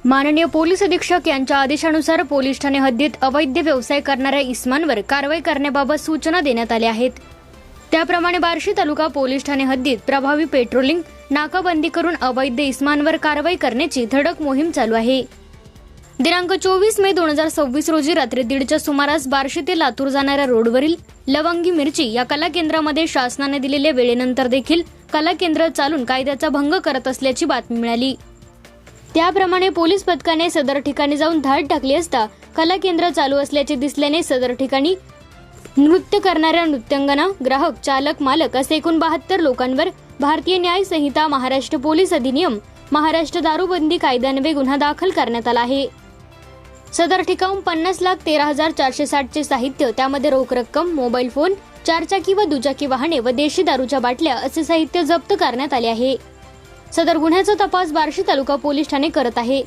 माननीय पोलीस अधीक्षक यांच्या आदेशानुसार पोलीस ठाणे हद्दीत अवैध व्यवसाय करणाऱ्या इसमांवर कारवाई करण्याबाबत सूचना देण्यात आल्या आहेत। त्याप्रमाणे बार्शी तालुका पोलीस ठाणे हद्दीत प्रभावी पेट्रोलिंग, नाकाबंदी करून अवैध इसमांवर कारवाई करण्याची धडक मोहीम चालू आहे। दिनांक 24 मे 2026 रोजी रात्री 1:30च्या सुमारास बार्शी ते लातूर जाणाऱ्या रोडवरील लवंगी मिरची या कला केंद्रामध्ये शासनाने दिलेल्या वेळेनंतर देखील कला केंद्र चालून कायद्याचा भंग करत असल्याची बातमी मिळाली। त्याप्रमाणे पोलीस पथकाने सदर ठिकाणी जाऊन धाड टाकली असता कला केंद्र चालू असल्याचे दिसल्याने सदर ठिकाणी नृत्य करणाऱ्या नृत्यांगना, ग्राहक, चालक, मालक असे एकूण 72 लोकांवर भारतीय न्याय संहिता, महाराष्ट्र पोलीस अधिनियम, महाराष्ट्र दारूबंदी कायद्यान्वये गुन्हा दाखल करण्यात आला आहे। सदर ठिकाणून 50,13,460 चे साहित्य, त्यामध्ये रोख रक्कम, मोबाईल फोन, 4 चाकी व दुचाकी वाहने व देशी दारूच्या बाटल्या असे साहित्य जप्त करण्यात आले आहे। सदर गुन्ह्याचा तपास बार्शी तालुका पोलीस ठाणे करत आहे।